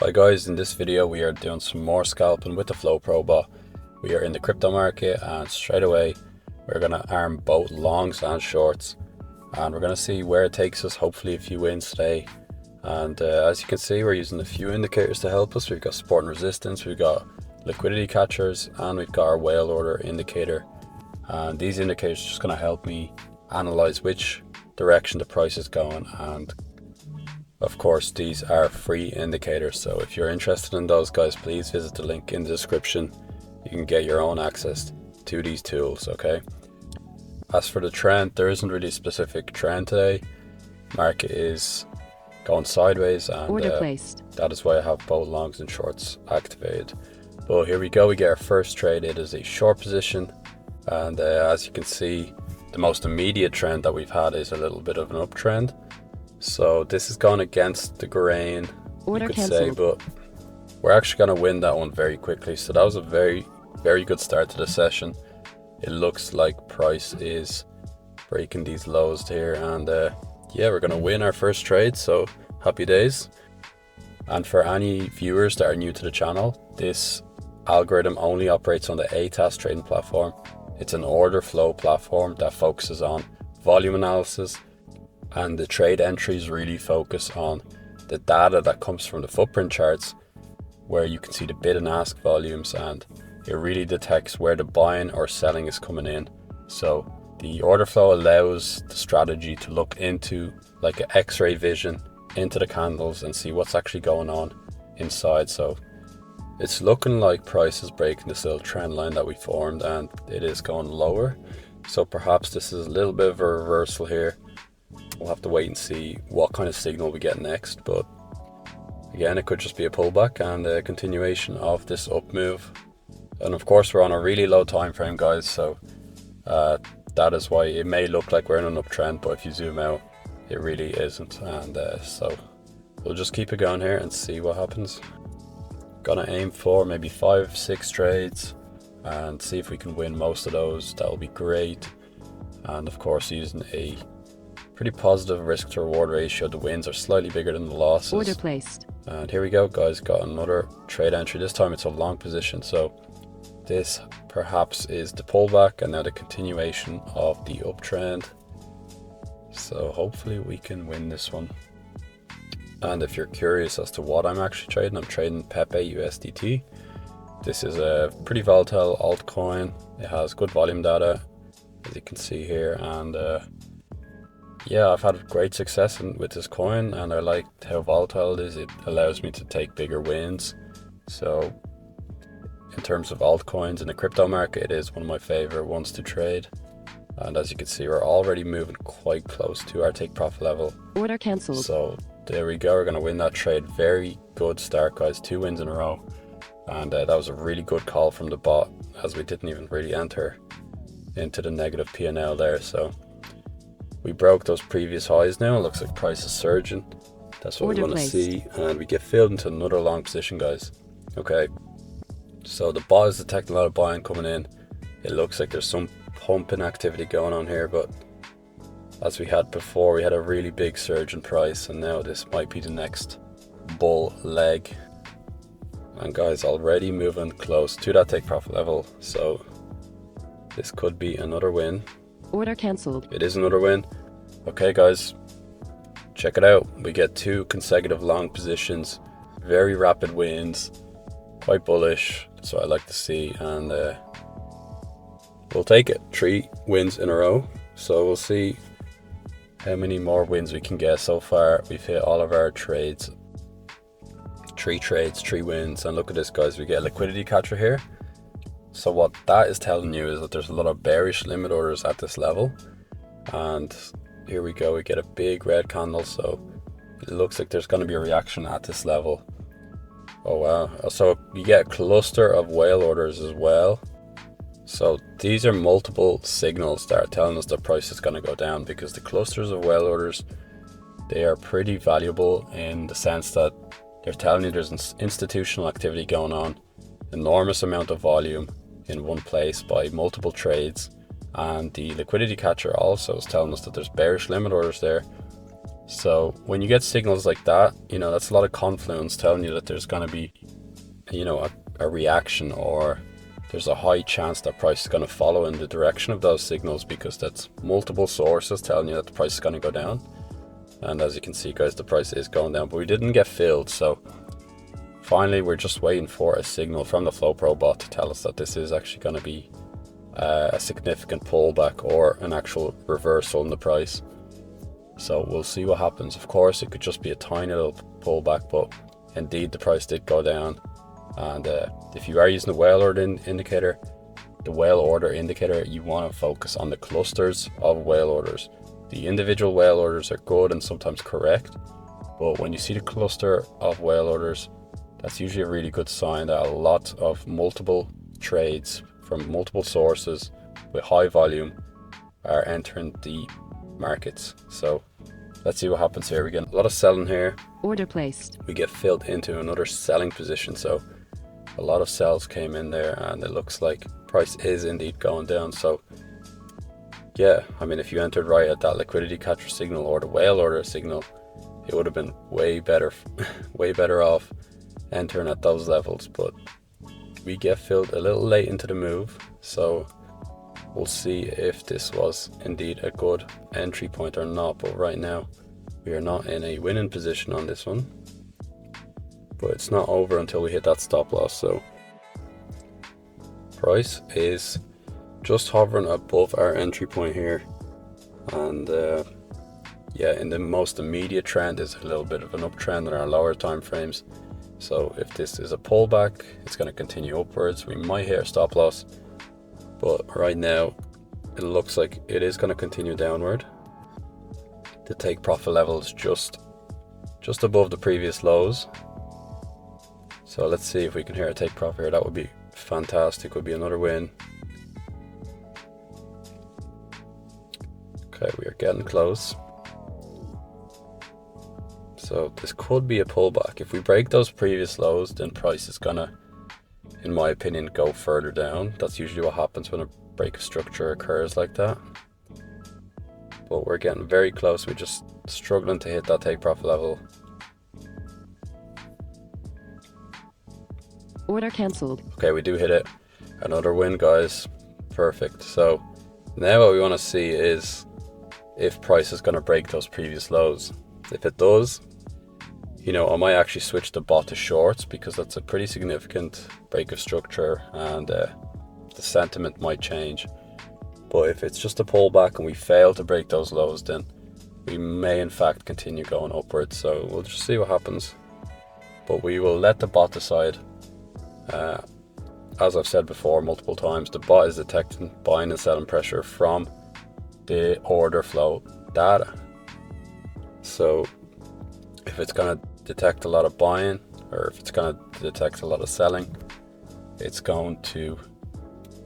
Hi guys, in this video we are doing some more scalping with the FlowPro bot. We are in the crypto market and straight away we're going to arm both longs and shorts, and we're going to see where it takes us. Hopefully a few wins today. And as you can see, we're using a few indicators to help us. We've got support and resistance, we've got liquidity catchers, and we've got our whale order indicator. And these indicators are just going to help me analyze which direction the price is going. And of course, these are free indicators, so if you're interested in those, guys, please visit the link in the description. You can get your own access to these tools, okay? As for the trend, there isn't really a specific trend today. Market is going sideways, and order placed. That is why I have both longs and shorts activated. But here we go, we get our first trade. It is a short position, and as you can see, the most immediate trend that we've had is a little bit of an uptrend. So this has gone against the grain, order you could canceled. say, but we're actually going to win that one very quickly. So that was a very good start to the session. It looks like price is breaking these lows here, and yeah, we're going to win our first trade, so happy days. And for any viewers that are new to the channel, this algorithm only operates on the ATAS trading platform. It's an order flow platform that focuses on volume analysis, and the trade entries really focus on the data that comes from the footprint charts, where you can see the bid and ask volumes, and it really detects where the buying or selling is coming in. So the order flow allows the strategy to look into like an x-ray vision into the candles and see what's actually going on inside. So it's looking like price is breaking this little trend line that we formed, and it is going lower. So perhaps this is a little bit of a reversal here. We'll have to wait and see what kind of signal we get next, but again, it could just be a pullback and a continuation of this up move. And of course, we're on a really low time frame, guys, so that is why it may look like we're in an uptrend, but if you zoom out, it really isn't. And so we'll just keep it going here and see what happens. Gonna aim for maybe 5-6 trades and see if we can win most of those. That will be great. And of course, using a pretty positive risk to reward ratio, the wins are slightly bigger than the losses. Order placed. And here we go, guys, got another trade entry. This time it's a long position, so this perhaps is the pullback and now the continuation of the uptrend. So hopefully we can win this one. And if you're curious as to what I'm actually trading, I'm trading Pepe USDT. This is a pretty volatile altcoin. It has good volume data, as you can see here, and yeah, I've had great success with this coin, and I like how volatile it is. It allows me to take bigger wins. So in terms of altcoins in the crypto market, it is one of my favorite ones to trade. And as you can see, we're already moving quite close to our take profit level. Order cancelled. So there we go, we're going to win that trade. Very good start, guys, 2 wins in a row. And that was a really good call from the bot, as we didn't even really enter into the negative P&L there. So we broke those previous highs now. It looks like price is surging. That's what we want to see. And we get filled into another long position, guys. Okay. So the bot is detecting a lot of buying coming in. It looks like there's some pumping activity going on here, but as we had before, we had a really big surge in price, and now this might be the next bull leg. And guys, already moving close to that take profit level. So this could be another win. Order cancelled. It is another win. Okay, guys, check it out. We get 2 consecutive long positions, very rapid wins, quite bullish. That's what I like to see, and we'll take it. 3 wins in a row. So we'll see how many more wins we can get. So far, we've hit all of our trades. 3 trades, 3 wins, and look at this, guys. We get a liquidity catcher here. So what that is telling you is that there's a lot of bearish limit orders at this level. And here we go, we get a big red candle, so it looks like there's going to be a reaction at this level. Oh wow, so you get a cluster of whale orders as well. So these are multiple signals that are telling us the price is going to go down, because the clusters of whale orders, they are pretty valuable in the sense that they're telling you there's institutional activity going on, enormous amount of volume in one place by multiple trades. And the liquidity catcher also is telling us that there's bearish limit orders there, So when you get signals like that, that's a lot of confluence telling you that there's going to be, a reaction, or there's a high chance that price is going to follow in the direction of those signals, because that's multiple sources telling you that the price is going to go down. And as you can see, guys, the price is going down, but we didn't get filled. So finally, we're just waiting for a signal from the FlowPro bot to tell us that this is actually going to be a significant pullback or an actual reversal in the price. So we'll see what happens. Of course, it could just be a tiny little pullback, but indeed the price did go down. And if you are using the whale order indicator, you want to focus on the clusters of whale orders. The individual whale orders are good and sometimes correct, but when you see the cluster of whale orders, that's usually a really good sign that a lot of multiple trades from multiple sources with high volume are entering the markets. So let's see what happens here. We get a lot of selling here. Order placed. We get filled into another selling position. So a lot of sells came in there, and it looks like price is indeed going down. So yeah, I mean, if you entered right at that liquidity catcher signal or the whale order signal, it would have been way better off entering at those levels. But we get filled a little late into the move, so we'll see if this was indeed a good entry point or not. But right now we are not in a winning position on this one, but it's not over until we hit that stop loss. So price is just hovering above our entry point here, and yeah, in the most immediate trend is a little bit of an uptrend in our lower time frames. So if this is a pullback, it's going to continue upwards. We might hit a stop loss, but right now it looks like it is going to continue downward. The take profit level is just above the previous lows. So let's see if we can hit a take profit here. That would be fantastic, would be another win. Okay, we are getting close. So this could be a pullback. If we break those previous lows, then price is gonna, in my opinion, go further down. That's usually what happens when a break of structure occurs like that. But we're getting very close. We're just struggling to hit that take profit level. Order cancelled. Okay, we do hit it. Another win, guys. Perfect. So now what we want to see is if price is going to break those previous lows. If it does, I might actually switch the bot to shorts, because that's a pretty significant break of structure, and the sentiment might change. But if it's just a pullback and we fail to break those lows, then we may in fact continue going upwards. So we'll just see what happens, but we will let the bot decide. As I've said before multiple times, the bot is detecting buying and selling pressure from the order flow data. So if it's going to detect a lot of buying, or if it's going to detect a lot of selling, it's going to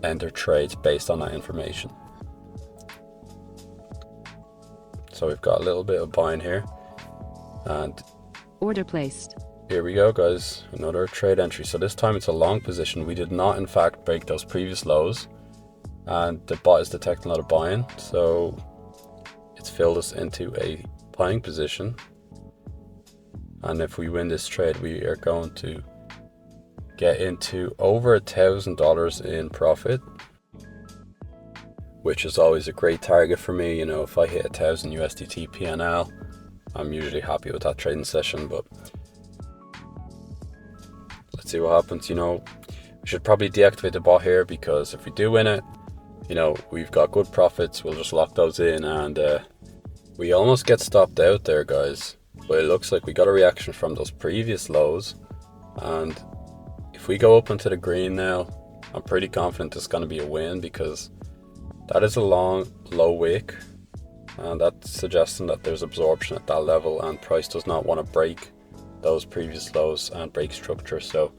enter trades based on that information. So we've got a little bit of buying here, and order placed. Here we go, guys, another trade entry. So this time it's a long position. We did not in fact break those previous lows, and the bot is detecting a lot of buying, so it's filled us into a buying position. And if we win this trade, we are going to get into over $1,000 in profit, which is always a great target for me. If I hit 1,000 USDT PNL, I'm usually happy with that trading session. But let's see what happens. We should probably deactivate the bot here, because if we do win it, we've got good profits. We'll just lock those in, and we almost get stopped out there, guys. But it looks like we got a reaction from those previous lows, and if we go up into the green now, I'm pretty confident it's going to be a win, because that is a long low wick, and that's suggesting that there's absorption at that level, and price does not want to break those previous lows and break structure. So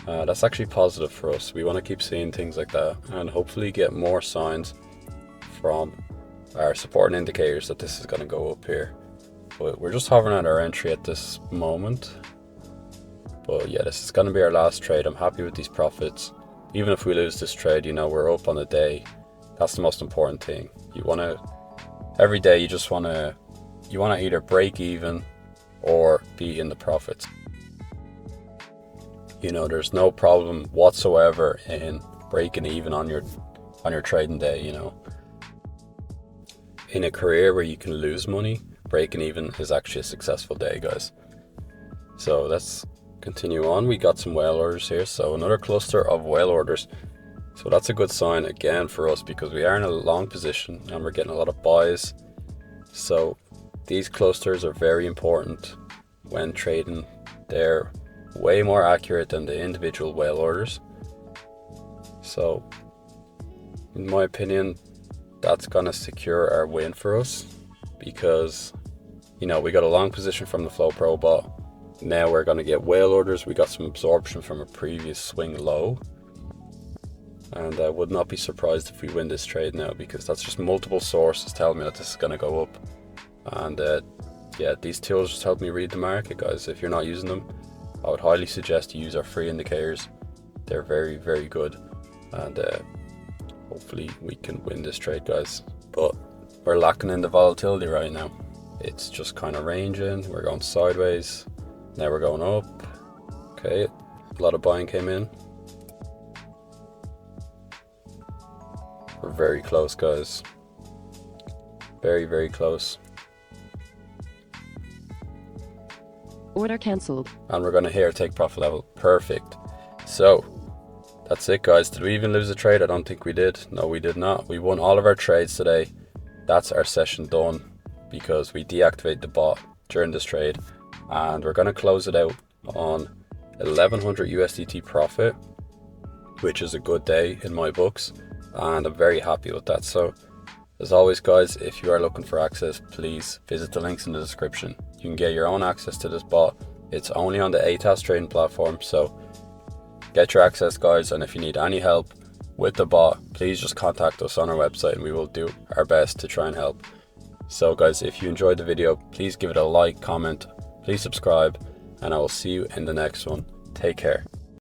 that's actually positive for us. We want to keep seeing things like that, and hopefully get more signs from our supporting indicators that this is going to go up here. But we're just hovering at our entry at this moment. But yeah, this is going to be our last trade. I'm happy with these profits. Even if we lose this trade, we're up on the day. That's the most important thing. Every day you just want to you want to either break even or be in the profits. You know, there's no problem whatsoever in breaking even on your trading day. You know, in a career where you can lose money, breaking even is actually a successful day, guys. So let's continue on. We got some whale orders here, so another cluster of whale orders. So that's a good sign again for us, because we are in a long position and we're getting a lot of buys. So these clusters are very important when trading. They're way more accurate than the individual whale orders. So in my opinion, that's gonna secure our win for us, because you know, we got a long position from the FlowPro bot. Now we're gonna get whale orders. We got some absorption from a previous swing low, and I would not be surprised if we win this trade now, because that's just multiple sources telling me that this is gonna go up. And yeah, these tools just help me read the market, guys. If you're not using them, I would highly suggest you use our free indicators. They're very, very good, and hopefully we can win this trade, guys. But we're lacking in the volatility right now. It's just kind of ranging. We're going sideways. Now we're going up. Okay, a lot of buying came in. We're very close, guys. Very, very close. Order cancelled. And we're gonna here take profit level. Perfect. So that's it, guys. Did we even lose a trade? I don't think we did. No, we did not. We won all of our trades today. That's our session done, because we deactivated the bot during this trade, and we're gonna close it out on 1100 USDT profit, which is a good day in my books, and I'm very happy with that. So as always, guys, if you are looking for access, please visit the links in the description. You can get your own access to this bot. It's only on the ATAS trading platform, so get your access, guys. And if you need any help with the bot, please just contact us on our website and we will do our best to try and help. So guys, if you enjoyed the video, please give it a like, comment, please subscribe, and I will see you in the next one. Take care.